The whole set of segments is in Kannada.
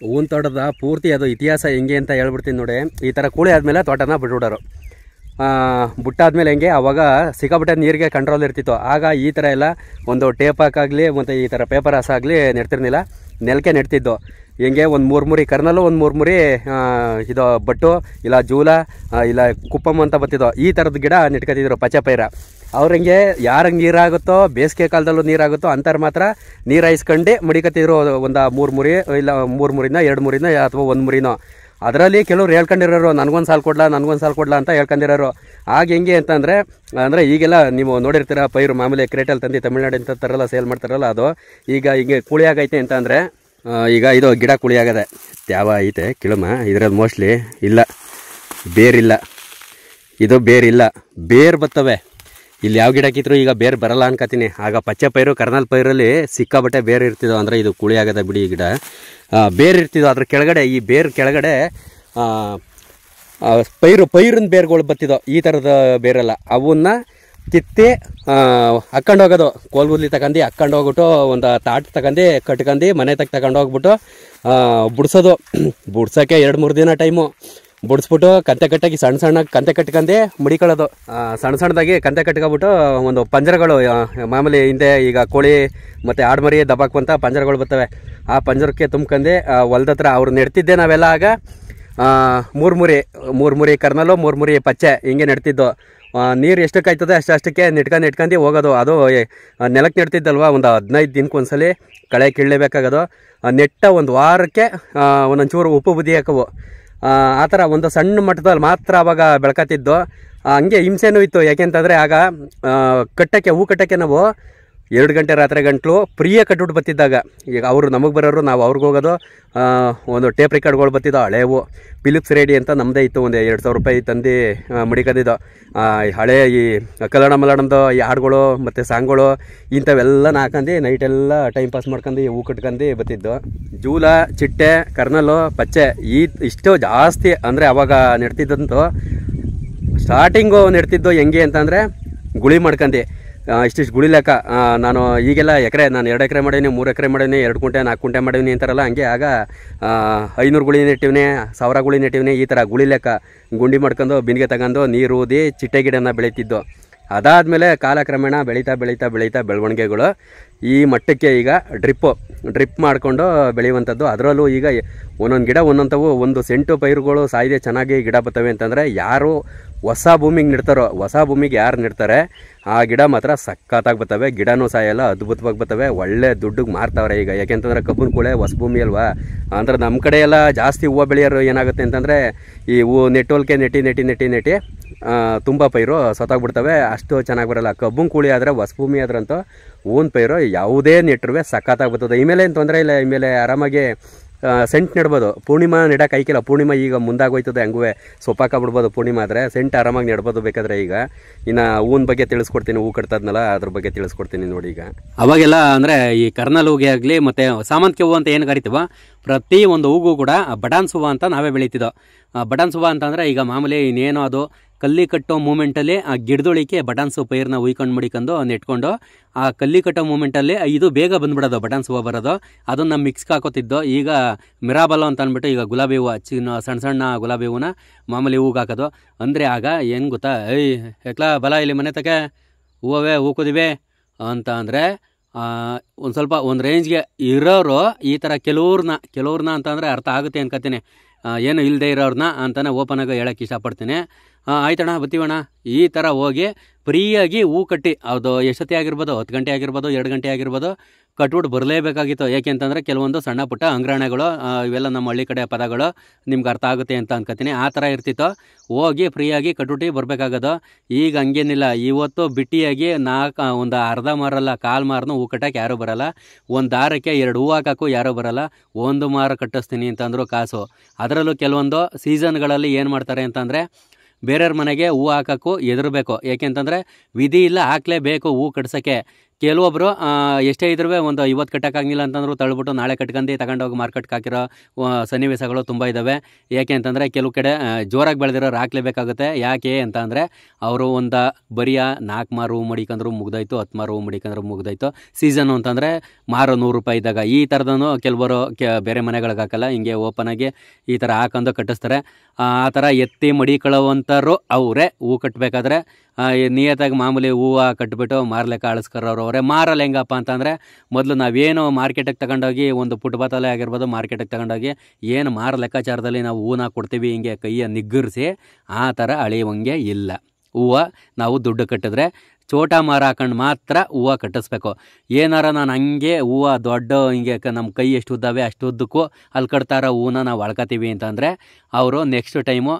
ಹೂವಿನ ತೋಟದ ಪೂರ್ತಿ ಅದು ಇತಿಹಾಸ ಹೆಂಗೆ ಅಂತ ಹೇಳ್ಬಿಡ್ತೀನಿ ನೋಡಿ. ಈ ಥರ ಕೂಳಿ ಆದಮೇಲೆ ತೋಟನ ಬಿಟ್ಬಿಡೋರು. ಬಿಟ್ಟಾದ್ಮೇಲೆ ಹೆಂಗೆ ಅವಾಗ ಸಿಕ್ಕಾಪಟ್ಟೆ ನೀರಿಗೆ ಕಂಟ್ರೋಲ್ ಇರ್ತಿತ್ತು. ಆಗ ಈ ಥರ ಎಲ್ಲ ಒಂದು ಟೇಪ್ ಹಾಕಾಗಲಿ ಮತ್ತು ಈ ಥರ ಪೇಪರ್ ಹಾಸಾಗಲಿ ನೆಡ್ತಿರ್ಲಿಲ್ಲ, ನೆಲಕ್ಕೆ ನೆಡ್ತಿದ್ದು. ಹೆಂಗೆ ಒಂದು 3 ಮುರಿ ಕರ್ನಲ್ಲು, ಒಂದು 3 ಮುರಿ ಇದು ಬಟ್ಟು ಇಲ್ಲ ಜೂಲ ಇಲ್ಲ ಕುಪ್ಪಮ್ಮ ಅಂತ ಬರ್ತಿದ್ದೋ, ಈ ಥರದ ಗಿಡ ನೆಟ್ಕೊತಿದ್ರು ಪಚ್ಚೆ ಪೈರ. ಅವ್ರಂಗೆ ಯಾರಂಗೆ ನೀರಾಗುತ್ತೋ, ಬೇಸಿಗೆ ಕಾಲದಲ್ಲೂ ನೀರಾಗುತ್ತೋ ಅಂಥವ್ರು ಮಾತ್ರ ನೀರು ಹಾಯಿಸ್ಕೊಂಡು ಮಡಿಕತ್ತಿದ್ರು. ಒಂದು 3 ಮುರಿ ಇಲ್ಲ 3 ಮುರಿನ 2 ಮುರಿನ ಅಥವಾ 1 ಮುರಿನೋ. ಅದರಲ್ಲಿ ಕೆಲವ್ರು ಹೇಳ್ಕೊಂಡಿರೋರು ನನಗೊಂದು ಸಾಲು ಕೊಡ್ಲಾ ಅಂತ ಹೇಳ್ಕೊಂಡಿರೋರು. ಆಗ ಹೆಂಗೆ ಅಂತಂದರೆ ಈಗೆಲ್ಲ ನೀವು ನೋಡಿರ್ತೀರ ಪೈರು ಮಾಮೂಲಿ ಕ್ರೇಟಲ್ಲಿ ತಂದು ತಮಿಳ್ನಾಡಿಂದ ತರಲ್ಲ ಸೇಲ್ ಮಾಡ್ತಾರಲ್ಲ, ಅದು ಈಗ ಹಿಂಗೆ ಕೂಳಿ ಆಗೈತೆ ಅಂತ ಅಂದರೆ ಈಗ ಇದು ಗಿಡ ಕೂಳಿ ಆಗದೆ ತ್ಯಾವ ಐತೆ ಕಿಳುಮ. ಇದರಲ್ಲಿ ಮೋಸ್ಟ್ಲಿ ಇಲ್ಲ, ಬೇರಿಲ್ಲ, ಇದು ಬೇರಿಲ್ಲ, ಬೇರು ಬರ್ತವೆ. ಇಲ್ಲಿ ಯಾವ ಗಿಡ ಹಾಕಿದ್ರು ಈಗ ಬೇರು ಬರಲ್ಲ ಅನ್ಕೋತೀನಿ. ಆಗ ಪಚ್ಚೆ ಪೈರು ಕರ್ನಲ್ ಪೈರಲ್ಲಿ ಸಿಕ್ಕಾಬಟ್ಟೆ ಬೇರು ಇರ್ತಿದ್ದೋ, ಅಂದರೆ ಇದು ಕೂಳಿ ಆಗದ ಬಿಡಿ ಈ ಗಿಡ. ಬೇರು ಇರ್ತಿದ್ದೋ, ಅದ್ರ ಕೆಳಗಡೆ ಈ ಬೇರು ಕೆಳಗಡೆ ಪೈರಿನ ಬೇರುಗಳು ಬರ್ತಿದ್ದೋ. ಈ ಥರದ ಬೇರೆಲ್ಲ ಅವನ್ನ ಕಿತ್ತಿ ಹಾಕ್ಕೊಂಡೋಗೋದು. ಕೋಲ್ಗುದ್ಲಿ ತಗೊಂಡು ಹಾಕ್ಕೊಂಡೋಗ್ಬಿಟ್ಟು ಒಂದು ತಾಟ್ ತಗೊಂಡು ಕಟ್ಕೊಂಡು ಮನೆ ತಗೊಂಡೋಗ್ಬಿಟ್ಟು ಬಿಡ್ಸೋದು. ಬಿಡ್ಸೋಕ್ಕೆ 2-3 ದಿನ ಟೈಮು. ಬಿಡಿಸ್ಬಿಟ್ಟು ಕಂತೆ ಕಟ್ಟಾಗಿ ಸಣ್ಣ ಕಂತೆ ಕಟ್ಕೊಂಡೆ ಮುಡಿಕೊಳ್ಳೋದು. ಸಣ್ಣದಾಗಿ ಕಂತೆ ಕಟ್ಕೊಬಿಟ್ಟು ಒಂದು ಪಂಜರಗಳು ಮಾಮೂಲಿ ಹಿಂದೆ ಈಗ ಕೋಳಿ ಮತ್ತು ಆಡ್ಮರಿ ದಬ್ಬಾಕುವಂಥ ಪಂಜರಗಳು ಬರ್ತವೆ. ಆ ಪಂಜರಕ್ಕೆ ತುಂಬ್ಕೊಂಡೆ ಹೊಲ್ದ ಹತ್ರ ಅವ್ರು ನೆಡ್ತಿದ್ದೆ ನಾವೆಲ್ಲ. ಆಗ 3 ಮುರಿ ಕರ್ನಲ್ಲು 3 ಮುರಿ ಪಚ್ಚೆ ಹಿಂಗೆ ನೆಡ್ತಿದ್ದು. ನೀರು ಎಷ್ಟಕ್ಕೆ ಆಯ್ತದೆ ಅಷ್ಟಕ್ಕೆ ನೆಟ್ಕೊಂಡು ಹೋಗೋದು. ಅದು ನೆಲಕ್ಕೆ ನೆಡ್ತಿದ್ದಲ್ವ, ಒಂದು 15 ದಿನಕ್ಕೊಂದ್ಸಲಿ ಕಳೆ ಕೀಳಲೇಬೇಕಾಗೋದು. ನೆಟ್ಟ ಒಂದು ವಾರಕ್ಕೆ ಒಂದೊಂಚೂರು ಉಪ್ಪು ಬುದ್ಧಿ ಹಾಕವು. ಆ ಥರ ಒಂದು ಸಣ್ಣ ಮಟ್ಟದಲ್ಲಿ ಮಾತ್ರ ಆವಾಗ ಬೆಳ್ಕತ್ತಿದ್ದು. ಹಂಗೆ ಹಿಂಸೆನೂ ಇತ್ತು. ಯಾಕೆಂತಂದರೆ ಆಗ ಹೂ ಕಟ್ಟಕ್ಕೆ ನಾವು 2 ಗಂಟೆ ರಾತ್ರಿ ಗಂಟಲು ಪ್ರಿಯ ಕಟ್ಬಿಟ್ಟು ಬರ್ತಿದ್ದಾಗ, ಈಗ ಅವರು ನಮಗೆ ಬರೋರು, ನಾವು ಅವ್ರಿಗೆ ಹೋಗೋದು. ಒಂದು ಟೇಪ್ ರೆಕಾರ್ಡ್ಗಳು ಬರ್ತಿದ್ದೋ ಹಳೆವು. ಫಿಲಿಪ್ಸ್ ರೇಡಿ ಅಂತ ನಮ್ಮದೇ ಇತ್ತು, ಒಂದು 2,000 ರೂಪಾಯಿ ತಂದು ಮಡಿಕೊಂಡಿದ್ದೋ. ಹಳೆ ಈ ಕಲ್ಲಡ ಮಲಡಂದು ಈ ಹಾಡುಗಳು ಮತ್ತು ಸಾಂಗ್ಗಳು ಇಂಥವೆಲ್ಲ ಹಾಕೊಂಡು ನೈಟೆಲ್ಲ ಟೈಮ್ ಪಾಸ್ ಮಾಡ್ಕೊಂಡು ಹೂ ಕಟ್ಕೊಂಡು ಬರ್ತಿದ್ದು. ಜೂಲ, ಚಿಟ್ಟೆ, ಕರ್ನಲ್ಲು, ಪಚ್ಚೆ ಇಷ್ಟು ಜಾಸ್ತಿ ಅಂದರೆ ಅವಾಗ ನೆಡ್ತಿದ್ದಂತೂ. ಸ್ಟಾರ್ಟಿಂಗು ನೆಡ್ತಿದ್ದು ಹೆಂಗೆ ಅಂತಂದರೆ ಗುಳಿ ಮಾಡ್ಕೊಂಡು ಇಷ್ಟಿಷ್ಟು ಗುಳಿ ಲೆಕ್ಕ. ನಾನು ಈಗೆಲ್ಲ ನಾನು 2 ಎಕರೆ ಮಾಡೀನಿ, 3 ಎಕರೆ ಮಾಡೀನಿ, 2 ಕುಂಟೆ 4 ಕುಂಟೆ ಮಾಡೀನಿ ಅಂತಾರಲ್ಲ, ಹಂಗೆ ಆಗ 500 ಗುಳಿ ನೆಟ್ಟಿವ್ನಿ, 1000 ಗುಳಿ ನೆಟ್ಟಿವ್ನಿ, ಈ ಥರ ಗುಳಿ ಲೆಕ್ಕ ಗುಂಡಿ ಮಾಡ್ಕೊಂಡು ಬಿನ್ಗೆ ತಗೊಂಡು ನೀರು ಊದಿ ಚಿಟ್ಟೆ ಗಿಡನ ಬೆಳೀತಿದ್ದು. ಅದಾದಮೇಲೆ ಕಾಲಕ್ರಮೇಣ ಬೆಳೀತಾ ಬೆಳವಣಿಗೆಗಳು ಈ ಮಟ್ಟಕ್ಕೆ ಈಗ ಡ್ರಿಪ್ ಮಾಡಿಕೊಂಡು ಬೆಳೆಯುವಂಥದ್ದು. ಅದರಲ್ಲೂ ಈಗ ಒಂದೊಂದು ಗಿಡ ಒಂದೊಂಥವು 1 ಸೆಂಟು ಪೈರುಗಳು ಸಾಯ್ದೆ ಚೆನ್ನಾಗಿ ಗಿಡ ಬರ್ತವೆ ಅಂತಂದರೆ ಯಾರು ಹೊಸ ಭೂಮಿಗೆ ನೆಡ್ತಾರೋ, ಹೊಸ ಭೂಮಿಗೆ ಯಾರು ನೆಡ್ತಾರೆ ಆ ಗಿಡ ಮಾತ್ರ ಸಖತ್ತಾಗಿ ಬರ್ತವೆ. ಗಿಡನೂ ಸಾಯಲ್ಲ, ಅದ್ಭುತವಾಗಿ ಬರ್ತವೆ, ಒಳ್ಳೆ ದುಡ್ಡಿಗೆ ಮಾರ್ತಾವ್ರೆ ಈಗ. ಯಾಕೆಂತಂದರೆ ಕಬ್ಬನ ಕೂಳೆ ಹೊಸ ಭೂಮಿ ಅಲ್ವಾ. ಅಂದ್ರೆ ನಮ್ಮ ಕಡೆ ಎಲ್ಲ ಜಾಸ್ತಿ ಹೂವು ಬೆಳೆಯೋರು ಏನಾಗುತ್ತೆ ಅಂತಂದರೆ ಈ ಹೂವು ನೆಟ್ಟೋಲ್ಕೆ ನೆಟ್ಟಿ ತುಂಬ ಪೈರು ಸತ್ತಾಗ್ಬಿಡ್ತವೆ, ಅಷ್ಟು ಚೆನ್ನಾಗಿ ಬರೋಲ್ಲ. ಕಬ್ಬನ ಕೂಳಿ ಆದರೆ ಹೊಸ ಭೂಮಿ ಆದ್ರಂತೂ ಹೂವಿನ ಪೈರು ಯಾವುದೇ ನೆಟ್ಟರು ಸಖತ್ತಾಗಿ ಬರ್ತದೆ. ಇಮೇಲೆ ಏನು ತೊಂದರೆ ಇಲ್ಲ, ಇಮೇಲೆ ಆರಾಮಾಗಿ ಸೆಂಟ್ ನೆಡ್ಬೋದು. ಪೂರ್ಣಿಮಾ ನೆಡಕ್ಕೆ ಐಕಿಲ್ಲ, ಪೂರ್ಣಿಮಾ ಈಗ ಮುಂದಾಗೋಯ್ತದೆ, ಹಂಗೂ ಸೊಪ್ಪಾಕಾಗ್ಬಿಡ್ಬೋದು. ಪೂರ್ಣಿಮಾ ಆದರೆ ಸೆಂಟ್ ಆರಾಮಾಗಿ ನೆಡ್ಬೋದು ಬೇಕಾದರೆ. ಈಗ ಇನ್ನು ಹೂವಿನ ಬಗ್ಗೆ ತಿಳಿಸ್ಕೊಡ್ತೀನಿ, ಹೂ ಕಟ್ತದ್ನಲ್ಲ ಅದ್ರ ಬಗ್ಗೆ ತಿಳಿಸ್ಕೊಡ್ತೀನಿ ನೋಡಿ. ಈಗ ಅವಾಗೆಲ್ಲ ಅಂದರೆ ಈ ಕರ್ನಲ್ ಹೂಗೆ ಆಗಲಿ ಮತ್ತು ಸಾಮಂತಿಗೆ ಹೂವು ಅಂತ ಏನು ಕರಿತೀವೋ, ಪ್ರತಿ ಒಂದು ಹೂಗೂ ಕೂಡ ಬಟಾನ್ಸ್ ಹೂವು ಅಂತ ನಾವೇ ಬೆಳೀತಿದ್ದೋ. ಬಟಾನ್ಸ್ ಹೂವು ಅಂತಂದರೆ ಈಗ ಮಾಮೂಲಿ ಇನ್ನೇನೋ ಅದು ಕಲ್ಲಿ ಕಟ್ಟೋ ಮೂಮೆಂಟಲ್ಲಿ ಆ ಗಿಡದೊಳಿಕೆ ಬಟಾನ್ಸು ಪೈರನ್ನ ಉಯ್ಕೊಂಡು ಮಡಿಕೊಂಡು ನೆಟ್ಕೊಂಡು ಆ ಕಲ್ಲಿ ಕಟ್ಟೋ ಮೂಮೆಂಟಲ್ಲಿ ಇದು ಬೇಗ ಬಂದ್ಬಿಡೋದು, ಬಟಾನ್ಸ್ ಹೂವು ಬರೋದು. ಅದನ್ನು ಮಿಕ್ಸ್ಗೆ ಹಾಕೋತಿದ್ದೋ. ಈಗ ಮಿರಾಬಲ್ಲೋ ಅಂತ ಅಂದ್ಬಿಟ್ಟು ಈಗ ಗುಲಾಬಿ ಹೂವು, ಸಣ್ಣ ಗುಲಾಬಿ ಹೂವನ್ನ ಮಾಮೂಲಿ ಹೂಗೆ ಹಾಕೋದು. ಅಂದರೆ ಆಗ ಏನು ಗೊತ್ತಾ, ಎಕ್ಲಾ ಬಲ ಇಲ್ಲಿ ಮನೆ ತಕ್ಕೆ ಹೂವೇ ಹೂಕೋದಿವೆ ಅಂತ ಅಂದರೆ ಒಂದು ಸ್ವಲ್ಪ ಒಂದು ರೇಂಜ್ಗೆ ಇರೋರು ಈ ಥರ ಕೆಲವ್ರನ್ನ ಅಂತಂದರೆ ಅರ್ಥ ಆಗುತ್ತೆ ಅನ್ಕೋತೀನಿ. ಏನು ಇಲ್ಲದೆ ಇರೋರನ್ನ ಅಂತಾನೆ ಓಪನಾಗಿ ಹೇಳೋಕ್ಕೆ ಇಷ್ಟಪಡ್ತೀನಿ. ಆಯ್ತಣ್ಣ ಬರ್ತೀವಣ್ಣ ಈ ಥರ ಹೋಗಿ ಫ್ರೀಯಾಗಿ ಹೂ ಕಟ್ಟಿ, ಅದು ಎಷ್ಟೊತ್ತಿ ಆಗಿರ್ಬೋದು, 10 ಗಂಟೆ ಆಗಿರ್ಬೋದು, 2 ಗಂಟೆ ಆಗಿರ್ಬೋದು, ಕಟ್ಬಿಟ್ಟು ಬರಲೇಬೇಕಾಗಿತ್ತು. ಯಾಕೆಂತಂದರೆ ಕೆಲವೊಂದು ಸಣ್ಣ ಪುಟ್ಟ ಅಂಗ್ರಾಣಗಳು, ಇವೆಲ್ಲ ನಮ್ಮ ಹಳ್ಳಿ ಕಡೆ ಪದಗಳು ನಿಮ್ಗೆ ಅರ್ಥ ಆಗುತ್ತೆ ಅಂತ ಅನ್ಕೋತೀನಿ. ಆ ಥರ ಇರ್ತಿತ್ತು. ಹೋಗಿ ಫ್ರೀಯಾಗಿ ಕಟ್ಬಿಟ್ಟು ಬರಬೇಕಾಗೋದು. ಈಗ ಹಂಗೇನಿಲ್ಲ. ಇವತ್ತು ಬಿಟ್ಟಿಯಾಗಿ ಒಂದು ಅರ್ಧ ಮಾರಲ್ಲ, ಕಾಲು ಮಾರನು ಹೂ ಕಟ್ಟಕ್ಕೆ ಯಾರೂ ಬರೋಲ್ಲ. ಒಂದು ದಾರಕ್ಕೆ 2 ಹೂ ಹಾಕೋಕ್ಕೂ ಯಾರೂ ಬರೋಲ್ಲ. 1 ಮಾರ ಕಟ್ಟಿಸ್ತೀನಿ ಅಂತಂದ್ರು ಕಾಸು. ಅದರಲ್ಲೂ ಕೆಲವೊಂದು ಸೀಸನ್ಗಳಲ್ಲಿ ಏನು ಮಾಡ್ತಾರೆ ಅಂತಂದರೆ ಬೇರೆಯವ್ರ ಮನೆಗೆ ಹೂ ಹಾಕೋಕ್ಕೂ ಹೆದರಬೇಕು. ಏಕೆಂತಂದರೆ ವಿಧಿ ಇಲ್ಲ, ಹಾಕಲೇಬೇಕು ಹೂ ಕಟ್ಸೋಕ್ಕೆ. ಕೆಲವೊಬ್ಬರು ಎಷ್ಟೇ ಇದ್ರೂ ಒಂದು 50 ಕಟ್ಟೋಕ್ಕಾಗಿಲ್ಲ ಅಂತಂದ್ರು ತಳ್ಬಿಟ್ಟು ನಾಳೆ ಕಟ್ಕೊಂಡು ತಗೊಂಡೋಗಿ ಮಾರ್ಕೆಟ್ಗೆ ಹಾಕಿರೋ ಸನ್ನಿವೇಶಗಳು ತುಂಬ ಇದ್ದಾವೆ. ಯಾಕೆ ಅಂತಂದರೆ ಕೆಲವು ಕಡೆ ಜೋರಾಗಿ ಬೆಳೆದಿರೋರು ಹಾಕ್ಲೇಬೇಕಾಗುತ್ತೆ. ಯಾಕೆ ಅಂತ ಅಂದರೆ ಅವರು ಒಂದು ಬರಿಯ 4 ಮಾರು ಹೂ ಮಡಿಕೊಂಡ್ರು ಮುಗ್ದಾಯ್ತು, 10 ಮಾರು ಹೂ ಮಡಿಕೊಂಡ್ರು ಮುಗ್ದಾಯ್ತು. ಸೀಸನ್ನು ಅಂತಂದರೆ ಮಾರು 100 ರೂಪಾಯಿ ಇದ್ದಾಗ ಈ ಥರದೂ ಕೆಲವರು ಬೇರೆ ಮನೆಗಳಿಗೆ ಹಾಕಲ್ಲ, ಹಿಂಗೆ ಓಪನ್ ಆಗಿ ಈ ಥರ ಹಾಕೊಂಡು ಕಟ್ಟಿಸ್ತಾರೆ. ಆ ಥರ ಎತ್ತಿ ಮಡಿಕೊಳ್ಳುವಂಥವ್ರು ಅವರೇ ಹೂ ಕಟ್ಟಬೇಕಾದ್ರೆ ನಿಯತ್ತಾಗಿ ಮಾಮೂಲಿ ಹೂವು ಕಟ್ಬಿಟ್ಟು ಮಾರ್ಲೆಕ್ಕ ಅಳಿಸ್ಕರೋರು ಅವರೇ. ಮಾರಲ್ಲ ಹೆಂಗಪ್ಪ ಅಂತಂದರೆ ಮೊದಲು ನಾವೇನು ಮಾರ್ಕೆಟಿಗೆ ತಗೊಂಡೋಗಿ ಒಂದು ಫುಟ್ಪಾತಲ್ಲೇ ಆಗಿರ್ಬೋದು ಮಾರ್ಕೆಟಿಗೆ ತಗೊಂಡೋಗಿ ಏನು ಮಾರ ಲೆಕ್ಕಾಚಾರದಲ್ಲಿ ನಾವು ಹೂನ ಕೊಡ್ತೀವಿ ಹಿಂಗೆ ಕೈಯ ನಿಗ್ಗರಿಸಿ ಆ ಥರ ಅಳೆಯುವಂಗೆ ಇಲ್ಲ. ಹೂವು ನಾವು ದುಡ್ಡು ಕಟ್ಟಿದ್ರೆ ಚೋಟ ಮಾರ ಹಾಕೊಂಡು ಮಾತ್ರ ಹೂವು ಕಟ್ಟಿಸ್ಬೇಕು. ಏನಾರ ನಾನು ಹಂಗೆ ಹೂವು ದೊಡ್ಡ ಹಿಂಗೆ ನಮ್ಮ ಕೈ ಎಷ್ಟು ಉದ್ದಾವೆ ಅಷ್ಟು ಉದ್ದಕ್ಕೂ ಅಲ್ಲಿ ಕಟ್ತಾರೋ ಹೂವನ್ನ ನಾವು ಅಳ್ಕೊತೀವಿ ಅಂತಂದರೆ ಅವರು ನೆಕ್ಸ್ಟ್ ಟೈಮು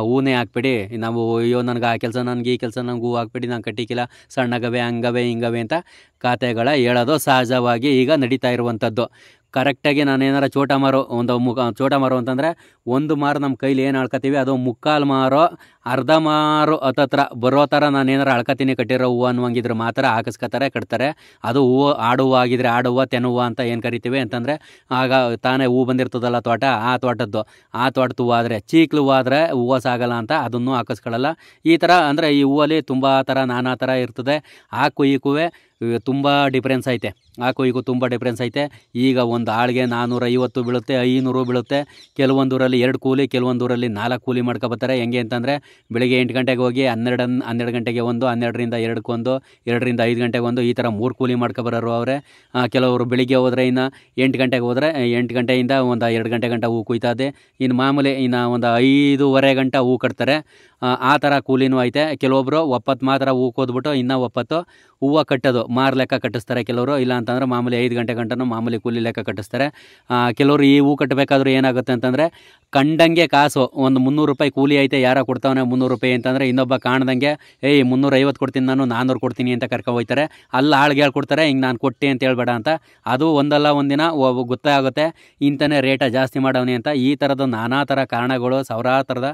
ಹೂನೇ ಹಾಕ್ಬಿಡಿ, ನಾವು ಅಯ್ಯೋ ನನಗೆ ಆ ಕೆಲಸ ನನಗೆ ಈ ಕೆಲಸ ನನಗೆ ಹೂವು ಹಾಕ್ಬಿಡಿ ನಾನು ಕಟ್ಟಿಕ್ಕಿಲ್ಲ ಸಣ್ಣಗವೆ ಹಂಗವೆ ಹಿಂಗವೆ ಅಂತ ಖಾತೆಗಳ ಹೇಳೋದು ಸಹಜವಾಗಿ ಈಗ ನಡೀತಾ ಇರುವಂಥದ್ದು. ಕರೆಕ್ಟಾಗಿ ನಾನೇನಾರ ಚೋಟ ಮಾರು ಚೋಟ ಮಾರು ಅಂತಂದರೆ ಒಂದು ಮಾರು ನಮ್ಮ ಕೈಲಿ ಏನು ಅಳ್ಕೊತೀವಿ ಅದು ಮುಕ್ಕಾಲು ಮಾರೋ ಅರ್ಧ ಮಾರು ಹತ್ತತ್ರ ಬರೋ ಥರ ನಾನೇನಾರು ಅಳ್ಕೊತೀನಿ ಕಟ್ಟಿರೋ ಹೂವು ಅನ್ನುವಂಗಿದ್ರೆ ಮಾತ್ರ ಹಾಕಿಸ್ಕೊತಾರೆ ಕಟ್ತಾರೆ. ಅದು ಹೂವು ಆಡು ಹೂವು ಆಗಿದ್ರೆ ಆಡು ಹೂವು ತೆನು ಹೂವು ಅಂತ ಏನು ಕರಿತೀವಿ ಅಂತಂದರೆ ಆಗ ತಾನೇ ಹೂವು ಬಂದಿರ್ತದಲ್ಲ ತೋಟ ಆ ತೋಟದ್ದು ಹೂವು ಆದರೆ ಚೀಕ್ಲು ಹೂವು ಆದರೆ ಹೂವು ಸಾಗಲ್ಲ ಅಂತ ಅದನ್ನು ಹಾಕಿಸ್ಕೊಳ್ಳಲ್ಲ. ಈ ಥರ ಅಂದರೆ ಈ ಹೂವಲ್ಲಿ ತುಂಬ ಥರ ನಾನಾ ಥರ ಇರ್ತದೆ. ಆಕು ಈಕೂ ತುಂಬ ಡಿಫ್ರೆನ್ಸ್ ಐತೆ, ಆಕು ಈಗೂ ತುಂಬ ಡಿಫ್ರೆನ್ಸ್ ಐತೆ. ಈಗ ಒಂದು ಆಳಿಗೆ 450 ಬೀಳುತ್ತೆ, 500 ಬೀಳುತ್ತೆ. ಕೆಲವೊಂದೂರಲ್ಲಿ 2 ಕೂಲಿ, ಕೆಲವೊಂದೂರಲ್ಲಿ 4 ಕೂಲಿ ಮಾಡ್ಕೊಬತ್ತಾರೆ. ಹೆಂಗೆ ಅಂತಂದರೆ ಬೆಳಿಗ್ಗೆ 8 ಗಂಟೆಗೆ ಹೋಗಿ 12 ಗಂಟೆಗೆ ಒಂದು, 12ರಿಂದ 2ಕ್ಕೆ 2ರಿಂದ 5 ಗಂಟೆಗೆ ಒಂದು, ಈ ಥರ 3 ಕೂಲಿ ಮಾಡ್ಕೊಬರೋರು ಅವರೇ. ಕೆಲವರು ಬೆಳಿಗ್ಗೆ ಹೋದರೆ ಇನ್ನು 8 ಗಂಟೆಗೆ ಹೋದರೆ 8 ಗಂಟೆಯಿಂದ ಒಂದು 2 ಗಂಟೆ ಗಂಟ ಹೂ ಕುಯ್ತದೆ. ಇನ್ನು ಮಾಮೂಲಿ ಇನ್ನು ಒಂದು 5:30 ಗಂಟೆ ಹೂ ಕಟ್ತಾರೆ. ಆ ಥರ ಕೂಲಿನೂ ಐತೆ. ಕೆಲವೊಬ್ಬರು 70 ಮಾತ್ರ ಹೂ ಕೋದ್ಬಿಟ್ಟು ಇನ್ನೂ 70 ಹೂವು ಕಟ್ಟೋದು ಮಾರು ಲೆಕ್ಕ ಕಟ್ಟಿಸ್ತಾರೆ ಕೆಲವರು. ಇಲ್ಲ ಅಂತಂದರೆ ಮಾಮೂಲಿ 5 ಗಂಟೆ ಗಂಟನೂ ಮಾಮೂಲಿ ಕೂಲಿ ಲೆಕ್ಕ ಕಟ್ಟಿಸ್ತಾರೆ. ಕೆಲವರು ಈ ಹೂ ಕಟ್ಟಬೇಕಾದ್ರೂ ಏನಾಗುತ್ತೆ ಅಂತಂದರೆ ಕಂಡಂಗೆ ಕಾಸು ಒಂದು 300 ರೂಪಾಯಿ ಕೂಲಿ ಐತೆ, ಯಾರೋ ಕೊಡ್ತಾವನೆ 300 ರೂಪಾಯಿ ಅಂತಂದರೆ ಇನ್ನೊಬ್ಬ ಕಾಣ್ದಂಗೆ 350 ಕೊಡ್ತೀನಿ ನಾನು 400 ಕೊಡ್ತೀನಿ ಅಂತ ಕರ್ಕೊಬೋಯ್ತಾರೆ. ಅಲ್ಲಿ ಆಳ್ಗೆ ಹೇಳ್ಕೊಡ್ತಾರೆ ಹಿಂಗೆ ನಾನು ಕೊಟ್ಟೆ ಅಂತ ಹೇಳ್ಬೇಡ ಅಂತ. ಅದು ಒಂದಲ್ಲ ಒಂದಿನ ಗೊತ್ತಾಗುತ್ತೆ ಇಂಥನೇ ರೇಟ ಜಾಸ್ತಿ ಮಾಡವನಿ ಅಂತ. ಈ ಥರದ ನಾನಾ ಥರ ಕಾರಣಗಳು ಸಾವಿರಾರು ಥರದ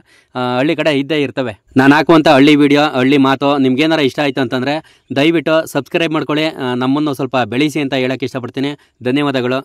ಹಳ್ಳಿ ಕಡೆ ಇದ್ದೇ ಇರ್ತವೆ. ನಾನು ಹಾಕುವಂಥ ಹಳ್ಳಿ ವಿಡಿಯೋ ಹಳ್ಳಿ ಮಾತು ನಿಮ್ಗೇನಾರ ಇಷ್ಟ ಆಯಿತು ಅಂತಂದರೆ ದಯವಿಟ್ಟು ಸಬ್ಸ್ಕ್ರೈಬ್ ಮಾಡ್ಕೊಳ್ಳಿ, ನಮ್ಮನ್ನು ಸ್ವಲ್ಪ ಬೆಳೆಸಿ ಅಂತ ಹೇಳೋಕ್ಕೆ ಇಷ್ಟಪಡ್ತೀನಿ. ಧನ್ಯವಾದಗಳು.